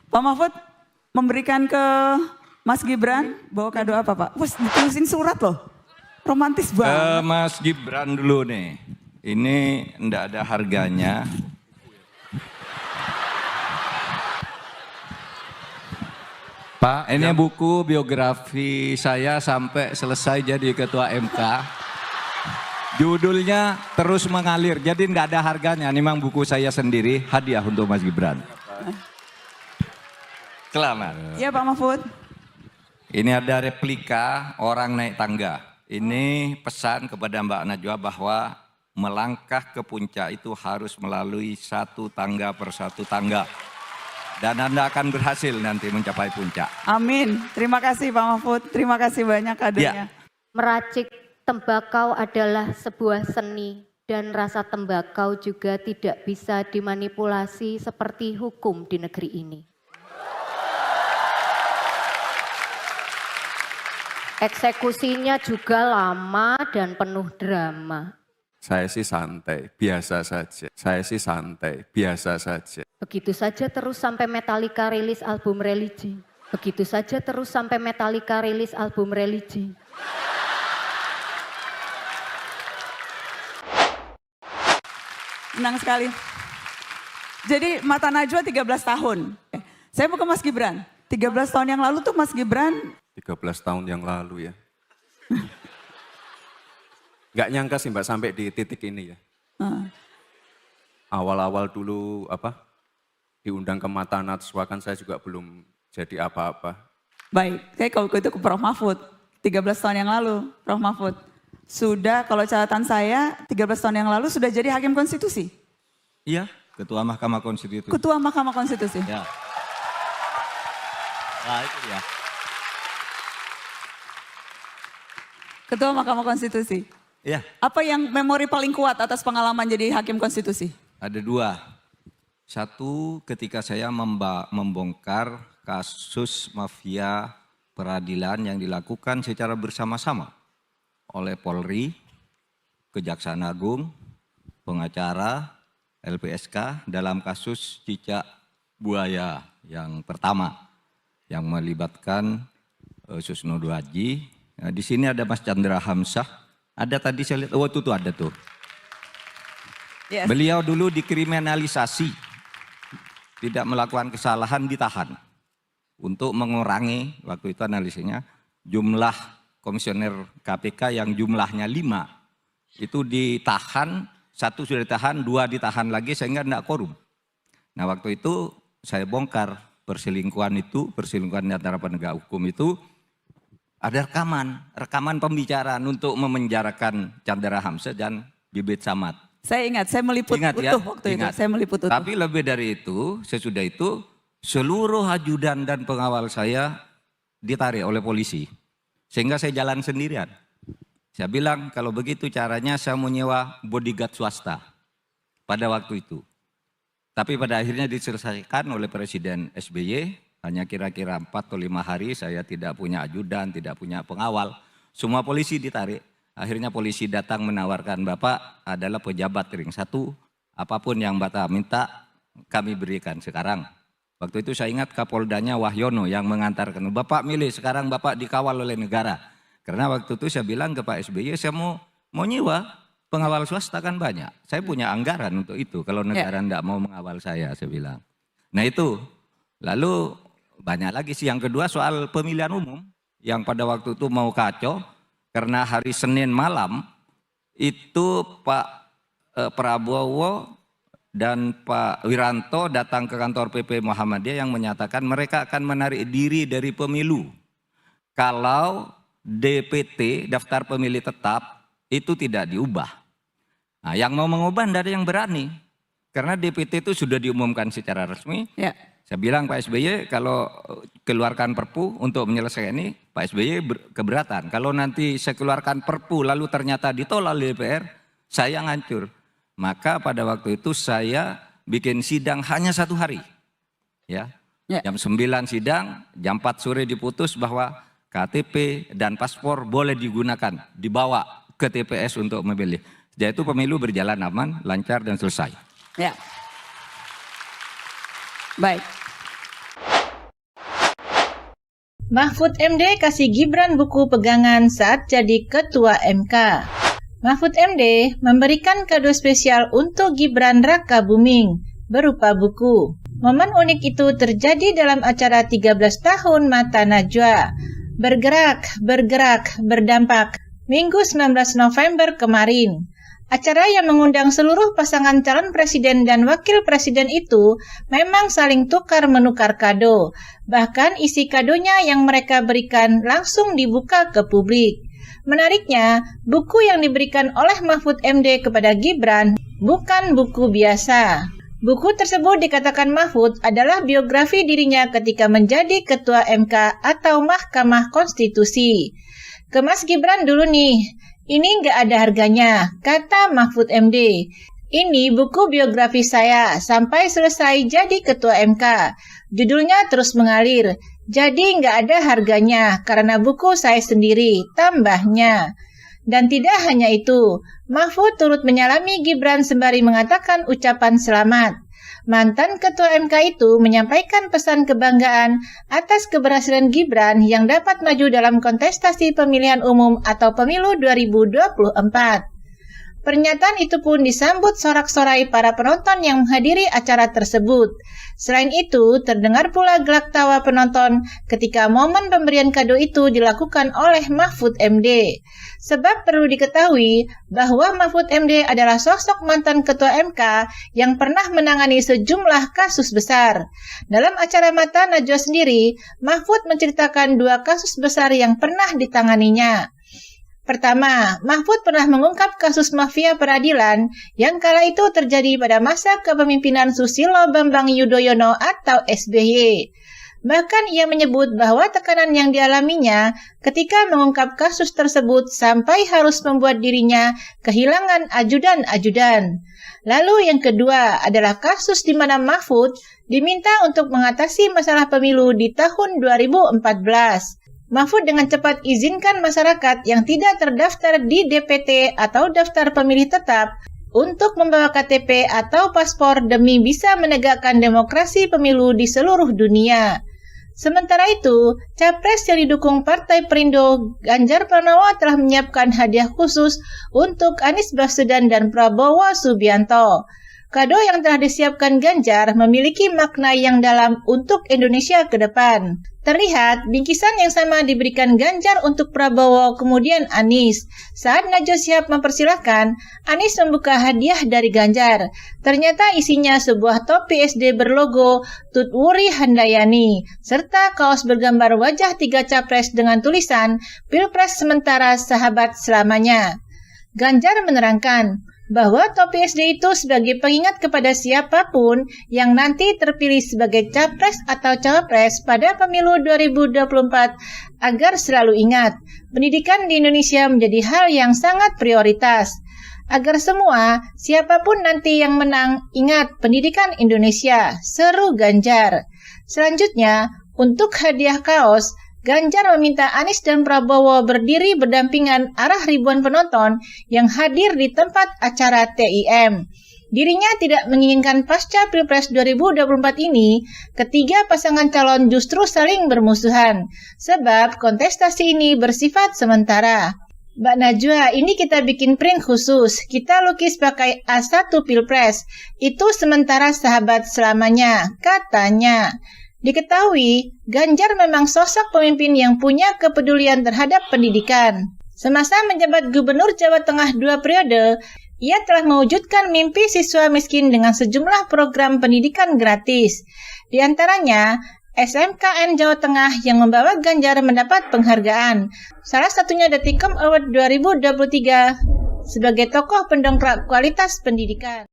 Pak Mahfud memberikan ke Mas Gibran, bawa kado apa Pak? Wah, ditulisin surat loh, romantis banget. Mas Gibran dulu nih, ini enggak ada harganya. Pak, ini buku biografi saya sampai selesai jadi ketua MK. Judulnya Terus Mengalir, jadi nggak ada harganya. Ini memang buku saya sendiri, hadiah untuk Mas Gibran. Selamat. Iya Pak Mahfud. Ini ada replika orang naik tangga. Ini pesan kepada Mbak Najwa bahwa melangkah ke puncak itu harus melalui satu tangga per satu tangga. Dan Anda akan berhasil nanti mencapai puncak. Amin. Terima kasih Pak Mahfud. Terima kasih banyak kadonya. Ya. Meracik tembakau adalah sebuah seni dan rasa tembakau juga tidak bisa dimanipulasi seperti hukum di negeri ini. Eksekusinya juga lama dan penuh drama. Saya sih santai, biasa saja. Saya sih santai, biasa saja. Begitu saja terus sampai Metallica rilis album Religi. Begitu saja terus sampai Metallica rilis album Religi. Senang sekali. Jadi Mata Najwa 13 tahun. Saya mau ke Mas Gibran. 13 tahun yang lalu tuh Mas Gibran. 13 tahun yang lalu ya. Nggak nyangka sih Mbak sampai di titik ini ya. Awal-awal dulu diundang ke Mata Najwa kan saya juga belum jadi apa-apa. Baik, saya kalau itu ke Prof Mahfud. 13 tahun yang lalu, Prof Mahfud. Sudah, kalau catatan saya, 13 tahun yang lalu sudah jadi Hakim Konstitusi. Iya, Ketua Mahkamah Konstitusi. Ketua Mahkamah Konstitusi. Ya. Nah itu ya. Ketua Mahkamah Konstitusi. Iya. Apa yang memori paling kuat atas pengalaman jadi Hakim Konstitusi? Ada dua. Satu, ketika saya membongkar kasus mafia peradilan yang dilakukan secara bersama-sama oleh Polri, Kejaksaan Agung, pengacara, LPSK dalam kasus cicak buaya yang pertama yang melibatkan Susno Duaji. Nah, di sini ada Mas Chandra Hamzah. Ada tadi saya lihat, oh itu tuh ada tuh. Yes. Beliau dulu dikriminalisasi, tidak melakukan kesalahan ditahan. Untuk mengurangi, waktu itu analisanya, jumlah komisioner KPK yang jumlahnya 5, itu ditahan, 1 sudah ditahan, 2 ditahan lagi sehingga tidak korum. Nah waktu itu saya bongkar perselingkuhan di antara penegak hukum itu, ada rekaman pembicaraan untuk memenjarakan Chandra Hamzah dan Bibit Samad. Saya ingat, saya meliput utuh waktu itu. Saya meliput utuh. Tapi lebih dari itu, sesudah itu seluruh ajudan dan pengawal saya ditarik oleh polisi. Sehingga saya jalan sendirian. Saya bilang kalau begitu caranya saya mau nyewa bodyguard swasta pada waktu itu. Tapi pada akhirnya diselesaikan oleh Presiden SBY. Hanya kira-kira 4 atau 5 hari saya tidak punya ajudan, tidak punya pengawal. Semua polisi ditarik. Akhirnya polisi datang menawarkan, Bapak adalah pejabat ring 1. Apapun yang Bapak minta kami berikan sekarang. Waktu itu saya ingat Kapoldanya Wahyono yang mengantarkan. Bapak milih, sekarang Bapak dikawal oleh negara. Karena waktu itu saya bilang ke Pak SBY, saya mau nyewa pengawal swasta kan banyak. Saya punya anggaran untuk itu. Kalau negara tidak mau mengawal saya bilang. Nah itu, lalu banyak lagi sih. Yang kedua soal pemilihan umum yang pada waktu itu mau kacau karena hari Senin malam itu Pak Prabowo dan Pak Wiranto datang ke kantor PP Muhammadiyah yang menyatakan mereka akan menarik diri dari pemilu kalau DPT daftar pemilih tetap itu tidak diubah. Nah, yang mau mengubah tidak ada yang berani karena DPT itu sudah diumumkan secara resmi. Ya. Saya bilang Pak SBY kalau keluarkan perpu untuk menyelesaikan ini, Pak SBY keberatan. Kalau nanti saya keluarkan perpu lalu ternyata ditolak oleh DPR, saya ngancur. Maka pada waktu itu saya bikin sidang hanya 1 hari. Ya. Jam 9 sidang, jam 4 sore diputus bahwa KTP dan paspor boleh digunakan, dibawa ke TPS untuk memilih. Jadi itu pemilu berjalan aman, lancar dan selesai. Ya. Baik. Mahfud MD kasih Gibran buku pegangan saat jadi Ketua MK. Mahfud MD memberikan kado spesial untuk Gibran Raka Buming berupa buku. Momen unik itu terjadi dalam acara 13 tahun Mata Najwa. Bergerak, bergerak, berdampak. Minggu 19 November kemarin. Acara yang mengundang seluruh pasangan calon presiden dan wakil presiden itu memang saling tukar-menukar kado. Bahkan isi kadonya yang mereka berikan langsung dibuka ke publik. Menariknya, buku yang diberikan oleh Mahfud MD kepada Gibran bukan buku biasa. Buku tersebut dikatakan Mahfud adalah biografi dirinya ketika menjadi Ketua MK atau Mahkamah Konstitusi. Ke Mas Gibran dulu nih. Ini nggak ada harganya, kata Mahfud MD. Ini buku biografi saya sampai selesai jadi Ketua MK. Judulnya terus mengalir, jadi nggak ada harganya karena buku saya sendiri, tambahnya. Dan tidak hanya itu, Mahfud turut menyalami Gibran sembari mengatakan ucapan selamat. Mantan Ketua MK itu menyampaikan pesan kebanggaan atas keberhasilan Gibran yang dapat maju dalam kontestasi pemilihan umum atau pemilu 2024. Pernyataan itu pun disambut sorak-sorai para penonton yang menghadiri acara tersebut. Selain itu, terdengar pula gelak tawa penonton ketika momen pemberian kado itu dilakukan oleh Mahfud MD. Sebab perlu diketahui bahwa Mahfud MD adalah sosok mantan Ketua MK yang pernah menangani sejumlah kasus besar. Dalam acara Mata Najwa sendiri, Mahfud menceritakan 2 kasus besar yang pernah ditanganinya. Pertama, Mahfud pernah mengungkap kasus mafia peradilan yang kala itu terjadi pada masa kepemimpinan Susilo Bambang Yudhoyono atau SBY. Bahkan ia menyebut bahwa tekanan yang dialaminya ketika mengungkap kasus tersebut sampai harus membuat dirinya kehilangan ajudan-ajudan. Lalu yang kedua adalah kasus di mana Mahfud diminta untuk mengatasi masalah pemilu di tahun 2014. Mahfud dengan cepat izinkan masyarakat yang tidak terdaftar di DPT atau daftar pemilih tetap untuk membawa KTP atau paspor demi bisa menegakkan demokrasi pemilu di seluruh dunia. Sementara itu, Capres yang didukung Partai Perindo, Ganjar Pranowo telah menyiapkan hadiah khusus untuk Anies Baswedan dan Prabowo Subianto. Kado yang telah disiapkan Ganjar memiliki makna yang dalam untuk Indonesia ke depan. Terlihat bingkisan yang sama diberikan Ganjar untuk Prabowo kemudian Anies. Saat Najwa Shihab mempersilahkan, Anies membuka hadiah dari Ganjar. Ternyata isinya sebuah topi SD berlogo Tutwuri Handayani serta kaos bergambar wajah 3 capres dengan tulisan Pilpres Sementara Sahabat Selamanya. Ganjar menerangkan bahwa topi SD itu sebagai pengingat kepada siapapun yang nanti terpilih sebagai capres atau cawapres pada pemilu 2024 agar selalu ingat, pendidikan di Indonesia menjadi hal yang sangat prioritas. Agar semua, siapapun nanti yang menang, ingat pendidikan Indonesia, seru Ganjar. Selanjutnya, untuk hadiah kaos, Ganjar meminta Anies dan Prabowo berdiri berdampingan arah ribuan penonton yang hadir di tempat acara TIM. Dirinya tidak menginginkan pasca Pilpres 2024 ini, ketiga pasangan calon justru saling bermusuhan, sebab kontestasi ini bersifat sementara. Mbak Najwa, ini kita bikin print khusus, kita lukis pakai A1 Pilpres, itu sementara sahabat selamanya, katanya. Diketahui, Ganjar memang sosok pemimpin yang punya kepedulian terhadap pendidikan. Semasa menjabat Gubernur Jawa Tengah 2 periode, ia telah mewujudkan mimpi siswa miskin dengan sejumlah program pendidikan gratis. Di antaranya, SMKN Jawa Tengah yang membawa Ganjar mendapat penghargaan. Salah satunya Detikom Award 2023 sebagai tokoh pendongkrak kualitas pendidikan.